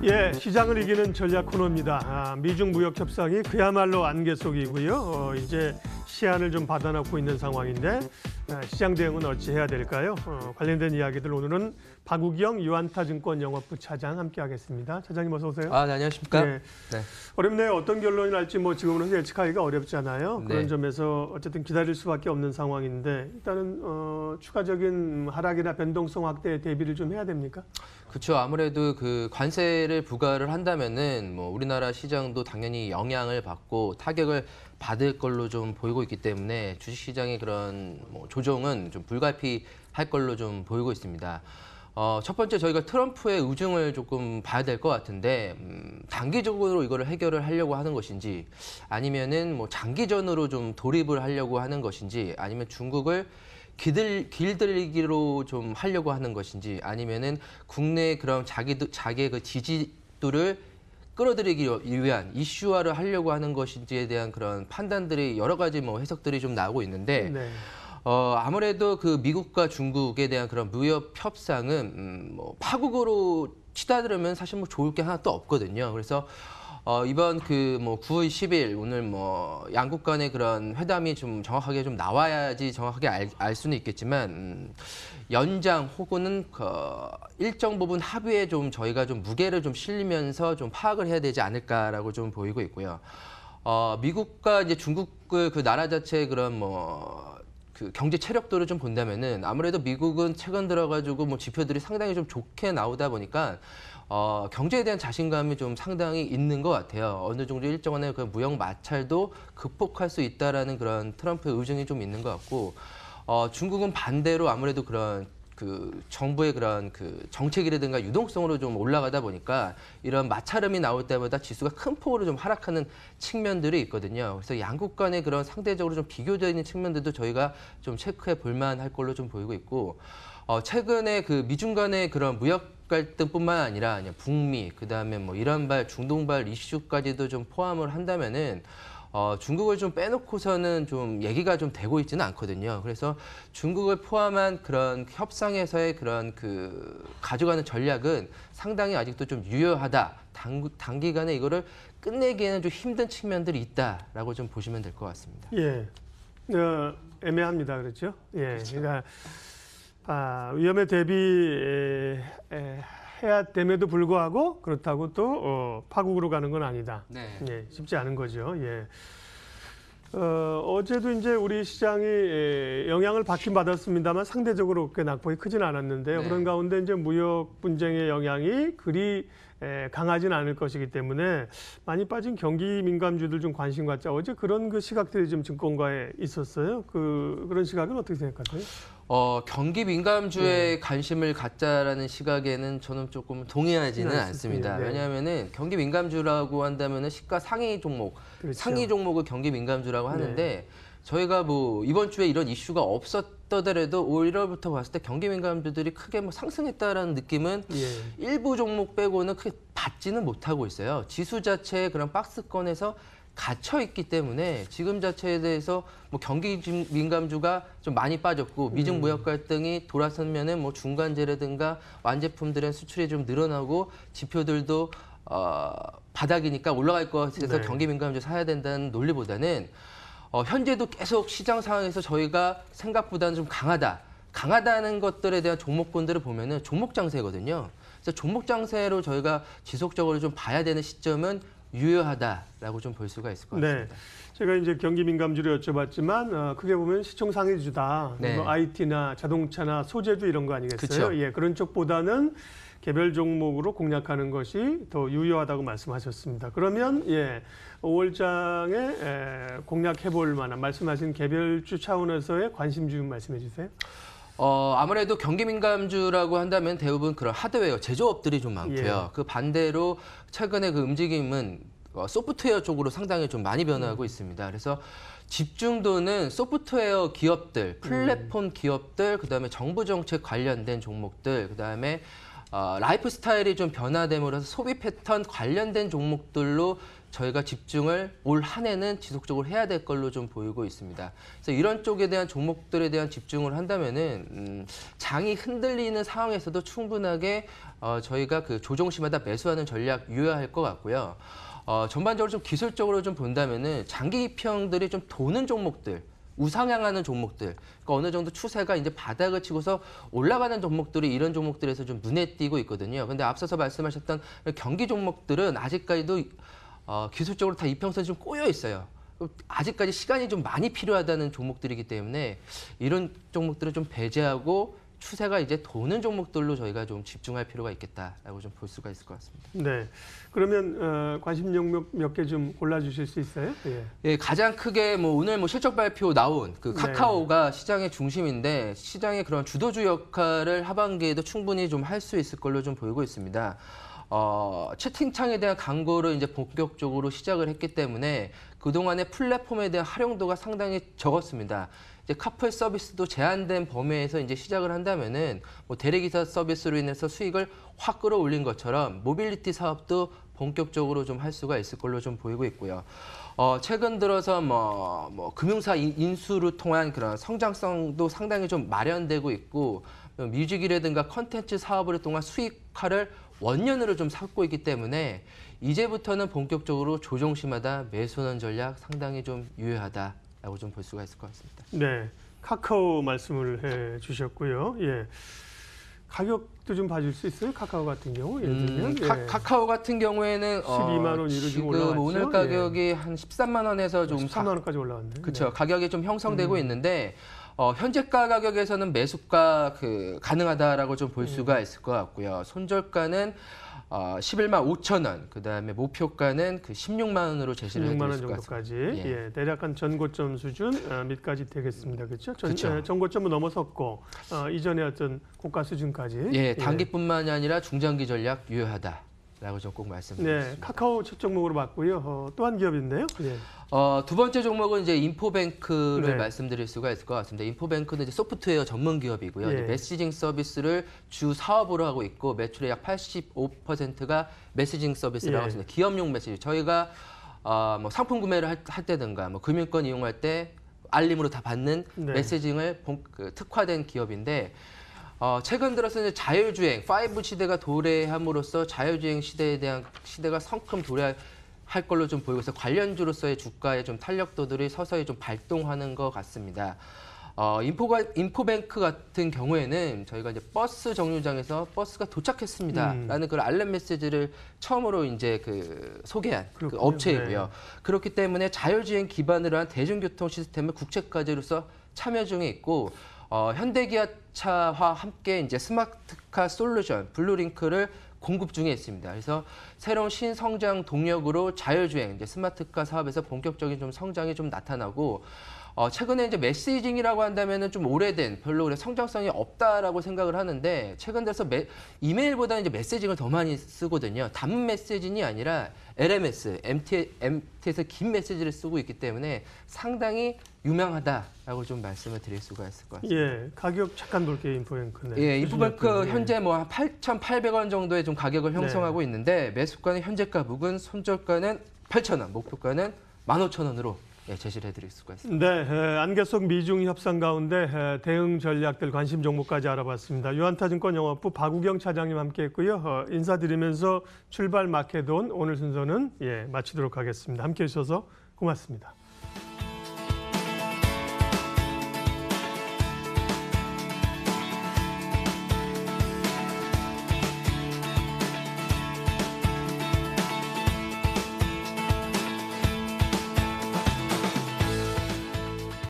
예, 시장을 이기는 전략 코너입니다. 미중 무역 협상이 그야말로 안개 속이고요. 이제 시한을 좀 받아놓고 있는 상황인데 시장 대응은 어찌 해야 될까요? 관련된 이야기들 오늘은 박우경 유안타증권 영업부 차장 함께하겠습니다. 차장님 어서 오세요. 네, 안녕하십니까? 네. 어렵네요. 어떤 결론이 날지 지금은 예측하기가 어렵잖아요. 그런 네. 점에서 어쨌든 기다릴 수밖에 없는 상황인데 일단은 추가적인 하락이나 변동성 확대에 대비를 좀 해야 됩니까? 그렇죠. 아무래도 그 관세를 부과를 한다면은 우리나라 시장도 당연히 영향을 받고 타격을 받을 걸로 좀 보이고 있기 때문에 주식시장의 그런 조정은 좀 불가피할 걸로 좀 보이고 있습니다. 첫 번째 저희가 트럼프의 의중을 조금 봐야 될 것 같은데 단기적으로 이거를 해결을 하려고 하는 것인지 아니면은 장기전으로 좀 돌입을 하려고 하는 것인지 아니면 중국을 길들이기로 좀 하려고 하는 것인지 아니면은 국내 그런 자기의 그 지지도를 끌어들이기 위한 이슈화를 하려고 하는 것인지에 대한 그런 판단들이 여러 가지 해석들이 좀 나오고 있는데 네. 아무래도 그 미국과 중국에 대한 그런 무역 협상은 파국으로 치닫으려면 사실 좋을 게 하나도 없거든요. 그래서 이번 9월 10일 오늘 양국 간의 그런 회담이 좀 정확하게 좀 나와야지 정확하게 알 수는 있겠지만 연장 혹은 일정 부분 합의에 좀 저희가 좀 무게를 좀 실리면서 좀 파악을 해야 되지 않을까라고 좀 보이고 있고요. 미국과 이제 중국의 그 나라 자체의 그런 그 경제 체력도를 좀 본다면은 아무래도 미국은 최근 들어가지고 지표들이 상당히 좀 좋게 나오다 보니까 경제에 대한 자신감이 좀 상당히 있는 것 같아요. 어느 정도 일정한의 그 무역 마찰도 극복할 수 있다라는 그런 트럼프의 의중이 좀 있는 것 같고, 중국은 반대로 아무래도 그런 그 정부의 그런 그 정책이라든가 유동성으로 좀 올라가다 보니까 이런 마찰음이 나올 때마다 지수가 큰 폭으로 좀 하락하는 측면들이 있거든요. 그래서 양국 간의 그런 상대적으로 좀 비교되어 있는 측면들도 저희가 좀 체크해 볼 만할 걸로 좀 보이고 있고, 최근에 그 미중 간의 그런 무역 갈등뿐만 아니라 북미, 그다음에 이란발, 중동발 이슈까지도 좀 포함을 한다면은 중국을 좀 빼놓고서는 좀 얘기가 좀 되고 있지는 않거든요. 그래서 중국을 포함한 그런 협상에서의 그런 그 가져가는 전략은 상당히 아직도 좀 유효하다. 단기간에 이거를 끝내기에는 좀 힘든 측면들이 있다라고 좀 보시면 될 것 같습니다. 예, 애매합니다. 그렇죠? 예, 그렇죠. 그러니까 위험에 대비해야 됨에도 불구하고 그렇다고 또 파국으로 가는 건 아니다. 네. 예, 쉽지 않은 거죠. 예. 어제도 이제 우리 시장이 영향을 받긴 받았습니다만 상대적으로 꽤 낙폭이 크지는 않았는데요. 네. 그런 가운데 이제 무역 분쟁의 영향이 그리 강하지는 않을 것이기 때문에 많이 빠진 경기 민감주들 좀 관심 갖자. 어제 그런 그 시각들이 좀 증권가에 있었어요. 그런 시각은 어떻게 생각하세요? 경기 민감주에 관심을 갖자라는 시각에는 저는 조금 동의하지는 않습니다. 네. 왜냐하면은 경기 민감주라고 한다면은 시가 상위 종목, 그렇죠. 상위 종목을 경기 민감주라고 하는데 저희가 이번 주에 이런 이슈가 없었더라도 올 1월부터 봤을 때 경기 민감주들이 크게 상승했다라는 느낌은 일부 종목 빼고는 크게 받지는 못하고 있어요. 지수 자체의 그런 박스권에서 갇혀 있기 때문에 지금 자체에 대해서 경기 민감주가 좀 많이 빠졌고 미중 무역 갈등이 돌아서면은 중간재라든가 완제품들의 수출이 좀 늘어나고 지표들도 바닥이니까 올라갈 것 같아서 경기 민감주 사야 된다는 논리보다는 현재도 계속 시장 상황에서 저희가 생각보다는 좀 강하다는 것들에 대한 종목군들을 보면은 종목 장세거든요. 그래서 종목 장세로 저희가 지속적으로 좀 봐야 되는 시점은 유효하다라고 좀 볼 수가 있을 것 같습니다. 네, 제가 이제 경기 민감주를 여쭤봤지만 크게 보면 시총 상위주다. 네. IT나 자동차나 소재주 이런 거 아니겠어요? 그쵸. 예, 그런 쪽보다는 개별 종목으로 공략하는 것이 더 유효하다고 말씀하셨습니다. 그러면 5월장에 공략해볼 만한 말씀하신 개별주 차원에서의 관심주 말씀해 주세요. 아무래도 경기 민감주라고 한다면 대부분 그런 하드웨어 제조업들이 좀 많고요. 그 반대로 최근에 그 움직임은 소프트웨어 쪽으로 상당히 좀 많이 변화하고 있습니다. 그래서 집중도는 소프트웨어 기업들, 플랫폼 기업들, 그다음에 정부 정책 관련된 종목들, 그다음에 라이프 스타일이 좀 변화됨으로써 소비 패턴 관련된 종목들로 저희가 집중을 올 한 해는 지속적으로 해야 될 걸로 좀 보이고 있습니다. 그래서 이런 쪽에 대한 종목들에 대한 집중을 한다면은 장이 흔들리는 상황에서도 충분하게 저희가 그 조정시마다 매수하는 전략 유효할 것 같고요. 전반적으로 좀 기술적으로 좀 본다면은 장기평들이 좀 도는 종목들, 우상향하는 종목들, 그러니까 어느 정도 추세가 이제 바닥을 치고서 올라가는 종목들이 이런 종목들에서 좀 눈에 띄고 있거든요. 근데 앞서서 말씀하셨던 경기 종목들은 아직까지도 기술적으로 다 이평선이 좀 꼬여 있어요. 아직까지 시간이 좀 많이 필요하다는 종목들이기 때문에 이런 종목들을 좀 배제하고 추세가 이제 도는 종목들로 저희가 좀 집중할 필요가 있겠다라고 좀 볼 수가 있을 것 같습니다. 네. 그러면 관심 종목 몇 개 좀 골라주실 수 있어요? 예. 예, 가장 크게 뭐 오늘 뭐 실적 발표 나온 그 카카오가 시장의 중심인데 시장의 그런 주도주 역할을 하반기에도 충분히 좀 할 수 있을 걸로 좀 보이고 있습니다. 채팅창에 대한 광고를 이제 본격적으로 시작을 했기 때문에 그동안의 플랫폼에 대한 활용도가 상당히 적었습니다. 이제 카풀 서비스도 제한된 범위에서 이제 시작을 한다면은 뭐 대리기사 서비스로 인해서 수익을 확 끌어올린 것처럼 모빌리티 사업도 본격적으로 좀 할 수가 있을 걸로 좀 보이고 있고요. 최근 들어서 뭐 금융사 인수를 통한 그런 성장성도 상당히 좀 마련되고 있고 뮤직이라든가 컨텐츠 사업을 통한 수익화를 원년으로 좀 삼고 있기 때문에 이제부터는 본격적으로 조정시마다 매수하는 전략 상당히 좀 유효하다라고 좀 볼 수가 있을 것 같습니다. 네. 카카오 말씀을 해 주셨고요. 예. 가격도 좀 봐줄 수 있어요? 카카오 같은 경우 예를 들면 카카오 같은 경우에는 12만 원 이루 지금 올라왔죠. 오늘 가격이 한 13만 원에서 좀 13만 원까지 올라왔네요. 그렇죠. 가격이 좀 형성되고 있는데 현재가 가격에서는 매수가 가능하다라고 좀 볼 수가 있을 것 같고요. 손절가는 11만 5천 원, 그다음에 목표가는 16만 원으로 제시를 16만 원 해드릴 것 같습니다. 정도까지. 예. 대략 한 전고점 수준 밑까지 되겠습니다. 그렇죠? 전고점은 넘어섰고 이전에 어떤 고가 수준까지. 예, 단기뿐만이 아니라 중장기 전략 유효하다라고 좀 꼭 말씀드리겠습니다. 네, 카카오 첫 종목으로 봤고요. 또 한 기업인데요. 예. 두 번째 종목은 이제 인포뱅크를 네. 말씀드릴 수가 있을 것 같습니다. 인포뱅크는 이제 소프트웨어 전문 기업이고요. 예. 이제 메시징 서비스를 주 사업으로 하고 있고 매출의 약 85%가 메시징 서비스라고 예. 하습니다. 기업용 메시지. 저희가 뭐 상품 구매를 할 때든가 뭐 금융권 이용할 때 알림으로 다 받는 네. 메시징을 특화된 기업인데 최근 들어서 이제 자율주행 5 시대가 도래함으로써 자율주행 시대가 성큼 도래할 걸로 좀 보이고 있어 관련주로서의 주가의 좀 탄력도들이 서서히 좀 발동하는 것 같습니다. 인포뱅크 같은 경우에는 저희가 이제 버스 정류장에서 버스가 도착했습니다라는 그런 알람 메시지를 처음으로 이제 소개한 그 업체이고요. 네. 그렇기 때문에 자율주행 기반으로 한 대중교통 시스템을 국책과제로서 참여 중에 있고 현대기아차와 함께 이제 스마트카 솔루션 블루링크를 공급 중에 있습니다. 그래서 새로운 신성장 동력으로 자율주행, 이제 스마트카 사업에서 본격적인 좀 성장이 좀 나타나고 최근에 이제 메시징이라고 한다면은 좀 오래된 별로 그래 성장성이 없다라고 생각을 하는데 최근 들어서 이메일보다는 이제 메시징을 더 많이 쓰거든요. 단문 메시징이 아니라 LMS, MT에서 긴 메시지를 쓰고 있기 때문에 상당히 유명하다라고 좀 말씀을 드릴 수가 있을 것 같습니다. 예, 가격 잠깐 볼게요. 인포뱅크는. 예, 인포뱅크 현재 뭐 한 8,800원 정도의 좀 가격을 형성하고 있는데 매수가는 현재가 부근, 손절가는 8,000원, 목표가는 15,000원으로 제시를 해드릴 수가 있습니다. 네, 안개 속 미중 협상 가운데 대응 전략들 관심 종목까지 알아봤습니다. 유한타증권 영업부 박우경 차장님 함께했고요. 인사드리면서 출발 마켓온 오늘 순서는 마치도록 하겠습니다. 함께해 주셔서 고맙습니다.